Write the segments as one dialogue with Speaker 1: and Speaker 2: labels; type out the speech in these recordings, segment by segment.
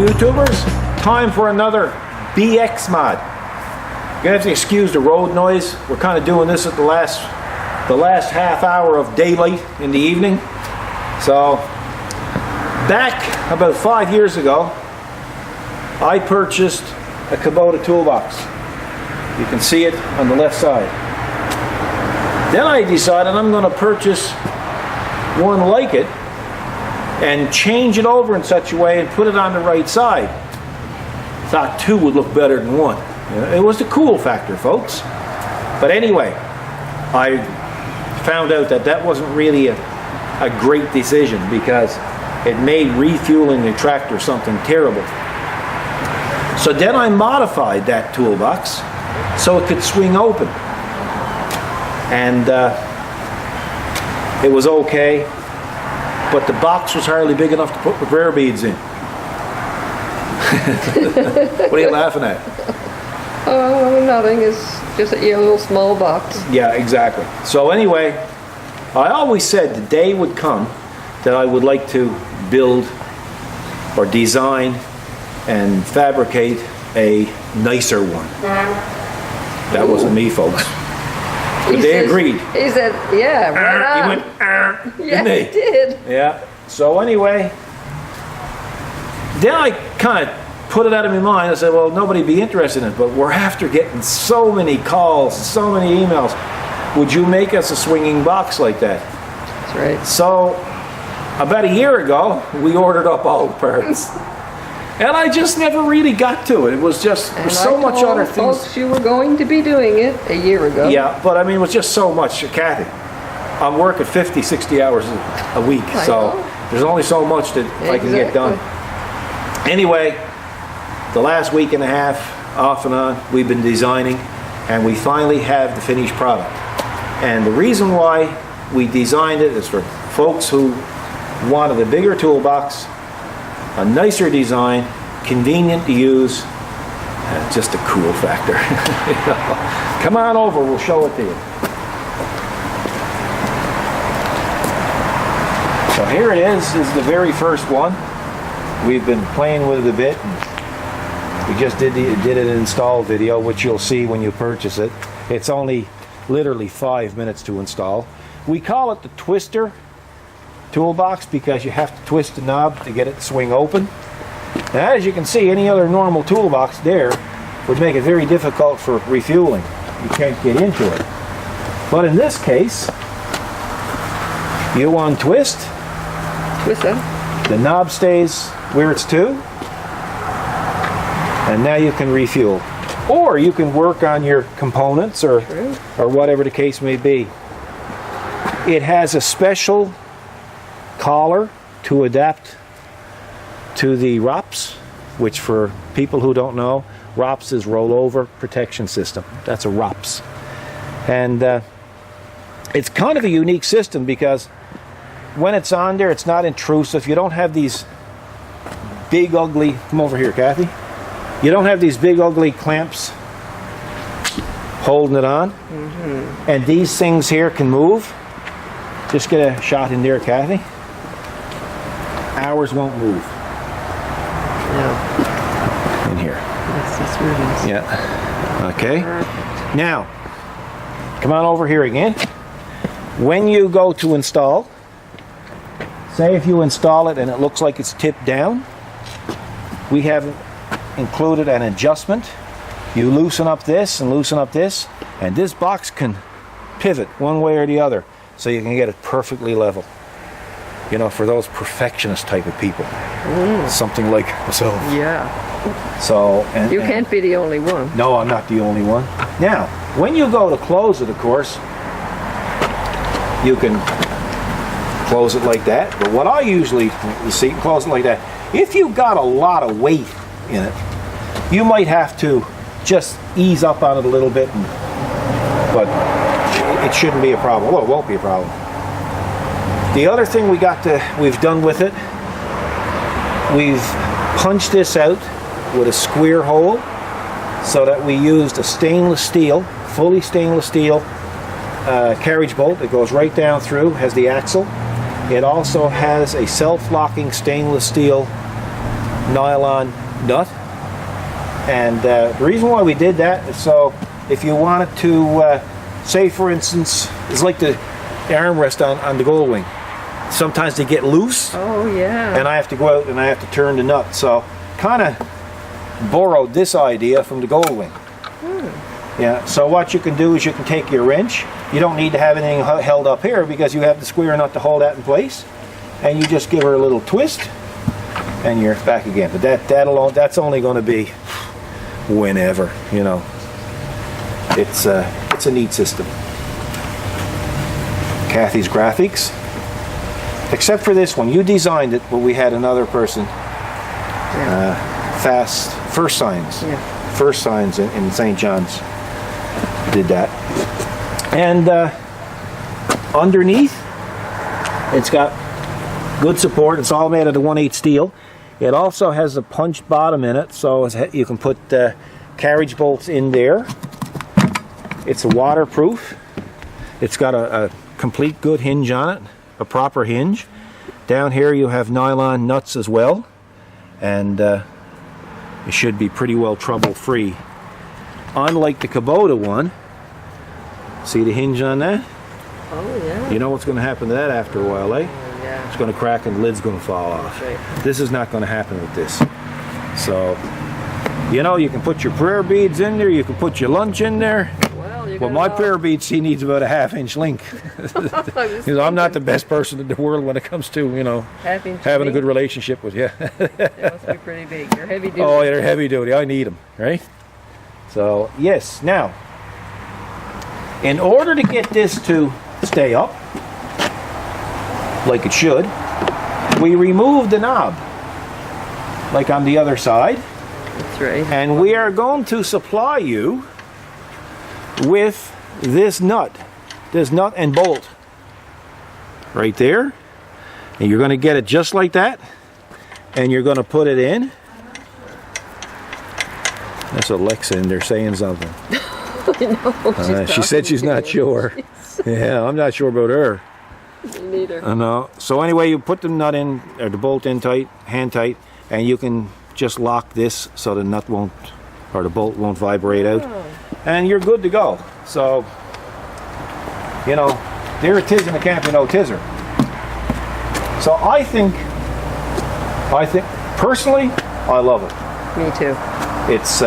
Speaker 1: YouTubers, time for another BX mod. You're gonna have to excuse the road noise. We're kind of doing this at the last half hour of daylight in the evening. So back about 5 years ago, I purchased a Kubota Tool Box. You can see it on the left side. Then I decided I'm going to purchase one like it and change it over in such a way and put it on the right side. Thought two would look better than one. It was the cool factor, folks. But anyway, I found out that that wasn't really a great decision because it made refueling the tractor something terrible. So then I modified that toolbox so it could swing open. And it was okay, but the box was hardly big enough to put repair beads in. What are you laughing at?
Speaker 2: Oh, nothing. It's just a little small box.
Speaker 1: Yeah, exactly. So anyway, I always said the day would come that I would like to build or design and fabricate a nicer one. That wasn't me, folks. But they agreed.
Speaker 2: He said, yeah, right on.
Speaker 1: He went,
Speaker 2: yeah, he did.
Speaker 1: Yeah. So anyway, then I kind of put it out of my mind. I said, well, nobody'd be interested in it, but we're after getting so many calls, so many emails. Would you make us a swinging box like that?
Speaker 2: That's right.
Speaker 1: So about a year ago, we ordered up all the parts. And I just never really got to it. It was just so much other things.
Speaker 2: Folks, you were going to be doing it a year ago.
Speaker 1: Yeah, but I mean, it was just so much. Kathy, I'm working 50, 60 hours a week, so there's only so much that I can get done. Anyway, the last week and a half, off and on, we've been designing, and we finally have the finished product. And the reason why we designed it is for folks who wanted a bigger toolbox, a nicer design, convenient to use, just a cool factor. Come on over, we'll show it to you. So here it is the very first one. We've been playing with it a bit. And we just did an install video, which you'll see when you purchase it. It's only literally 5 minutes to install. We call it the twister toolbox because you have to twist the knob to get it to swing open. Now, as you can see, any other normal toolbox there would make it very difficult for refueling. You can't get into it. But in this case, you untwist.
Speaker 2: Twist it.
Speaker 1: The knob stays where it's to. And now you can refuel. Or you can work on your components or whatever the case may be. It has a special collar to adapt to the ROPS, which for people who don't know, ROPS is rollover protection system. That's a ROPS. And it's kind of a unique system because when it's on there, it's not intrusive. You don't have these big ugly, come over here, Kathy. You don't have these big ugly clamps holding it on. Mm-hmm. And these things here can move. Just get a shot in there, Kathy. Ours won't move.
Speaker 2: No.
Speaker 1: In here.
Speaker 2: Yes, that's really.
Speaker 1: Yeah. Okay. Now, come on over here again. When you go to install, say if you install it and it looks like it's tipped down, we have included an adjustment. You loosen up this and loosen up this, and this box can pivot one way or the other so you can get it perfectly level. You know, for those perfectionist type of people. Something like myself.
Speaker 2: Yeah.
Speaker 1: So,
Speaker 2: you can't be the only one.
Speaker 1: No, I'm not the only one. Now, when you go to close it, of course, you can close it like that. But what I usually see, close it like that. If you've got a lot of weight in it, you might have to just ease up on it a little bit, but it shouldn't be a problem. Well, it won't be a problem. The other thing we've done with it, we've punched this out with a square hole so that we used a stainless steel, fully stainless steel carriage bolt that goes right down through, has the axle. It also has a self-locking stainless steel nylon nut. And the reason why we did that is so if you wanted to, say for instance, it's like the armrest on the Goldwing. Sometimes they get loose.
Speaker 2: Oh yeah.
Speaker 1: And I have to go out and I have to turn the nut. So kind of borrowed this idea from the Goldwing. Yeah, so what you can do is you can take your wrench. You don't need to have anything held up here because you have the square nut to hold that in place. And you just give her a little twist and you're back again. But that's only going to be whenever, you know. It's a neat system. Kathy's graphics. Except for this one. You designed it, but we had another person. First Signs. Yeah. First Signs in St. John's did that. And underneath, it's got good support. It's all made out of 1/8 steel. It also has a punched bottom in it, so you can put carriage bolts in there. It's waterproof. It's got a complete good hinge on it, a proper hinge. Down here you have nylon nuts as well, and it should be pretty well trouble-free. Unlike the Kubota one, see the hinge on that?
Speaker 2: Oh yeah.
Speaker 1: You know what's going to happen to that after a while, eh?
Speaker 2: Yeah.
Speaker 1: It's going to crack and the lid's going to fall off.
Speaker 2: Right.
Speaker 1: This is not going to happen with this. So, you know, you can put your prayer beads in there, you can put your lunch in there. Well, my prayer beads, he needs about a 1/2-inch link. Because I'm not the best person in the world when it comes to, you know, having a good relationship with you.
Speaker 2: They must be pretty big. You're heavy duty.
Speaker 1: Oh, they're heavy duty. I need them, right? So, yes. Now, in order to get this to stay up, like it should, we removed the knob, like on the other side.
Speaker 2: That's right.
Speaker 1: And we are going to supply you with this nut and bolt right there, and you're going to get it just like that, and you're going to put it in. That's Alexa in there saying something.
Speaker 2: I know.
Speaker 1: She said she's not sure. Yeah, I'm not sure about her.
Speaker 2: Me neither.
Speaker 1: I know. So anyway, you put the nut in, or the bolt in tight, hand tight, and you can just lock this so the nut won't, or the bolt won't vibrate out. And you're good to go. So, you know, there it is in the camp, you know, tizzer. So I think, personally, I love it.
Speaker 2: Me too.
Speaker 1: It's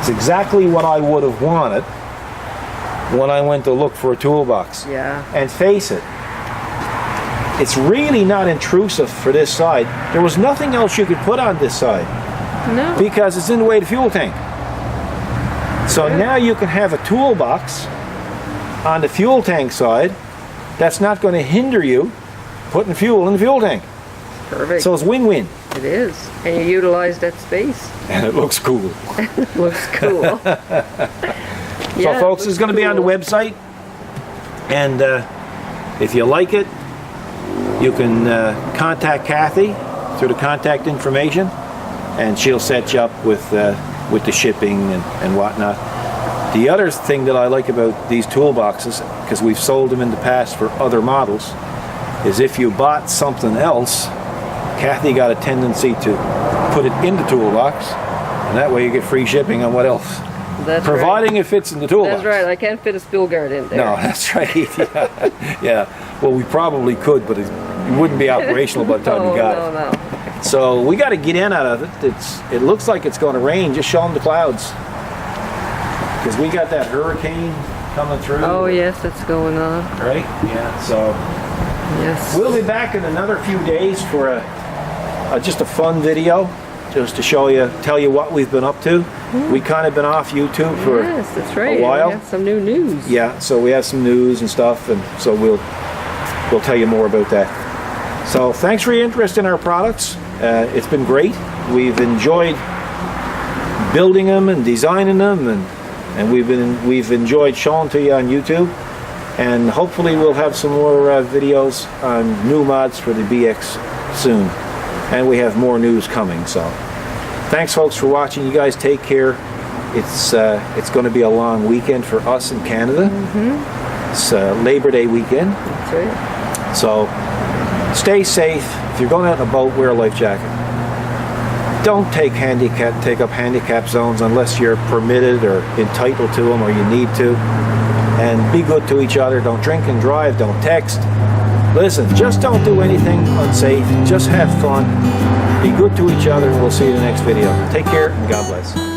Speaker 1: exactly what I would have wanted when I went to look for a toolbox.
Speaker 2: Yeah.
Speaker 1: And face it, it's really not intrusive for this side. There was nothing else you could put on this side.
Speaker 2: No.
Speaker 1: Because it's in the way of the fuel tank. So now you can have a toolbox on the fuel tank side that's not going to hinder you putting fuel in the fuel tank.
Speaker 2: Perfect.
Speaker 1: So it's win-win.
Speaker 2: It is. And you utilize that space.
Speaker 1: And it looks cool.
Speaker 2: It looks cool.
Speaker 1: So folks, it's going to be on the website. And if you like it, you can contact Kathy through the contact information. And she'll set you up with the shipping and whatnot. The other thing that I like about these toolboxes, because we've sold them in the past for other models, is if you bought something else, Kathy got a tendency to put it in the toolbox, and that way you get free shipping on what else.
Speaker 2: That's
Speaker 1: Providing
Speaker 2: right.
Speaker 1: it fits in the toolbox.
Speaker 2: That's right. I can't fit a spill guard in there.
Speaker 1: No, that's right. Yeah. Well, we probably could, but it wouldn't be operational by the time we got it.
Speaker 2: No.
Speaker 1: So we got to get in out of it. It looks like it's going to rain. Just show them the clouds, because we got that hurricane coming through.
Speaker 2: Oh yes, that's going on.
Speaker 1: Right? Yeah. So
Speaker 2: Yes.
Speaker 1: we'll be back in another few days for just a fun video, just to tell you what we've been up to. We kind of been off YouTube for
Speaker 2: Yes, that's right.
Speaker 1: a while.
Speaker 2: We have some new news.
Speaker 1: Yeah. So we have some news and stuff, and so we'll tell you more about that. So thanks for your interest in our products. It's been great. We've enjoyed building them and designing them, and we've enjoyed showing to you on YouTube. And hopefully we'll have some more videos on new mods for the BX soon. And we have more news coming. So thanks folks for watching. You guys take care. It's going to be a long weekend for us in Canada. It's Labor Day weekend.
Speaker 2: That's right.
Speaker 1: So stay safe. If you're going out in a boat, wear a life jacket. Don't take up handicap zones unless you're permitted or entitled to them or you need to. And be good to each other. Don't drink and drive. Don't text. Listen, just don't do anything unsafe. Just have fun. Be good to each other, and we'll see you in the next video. Take care, and God bless.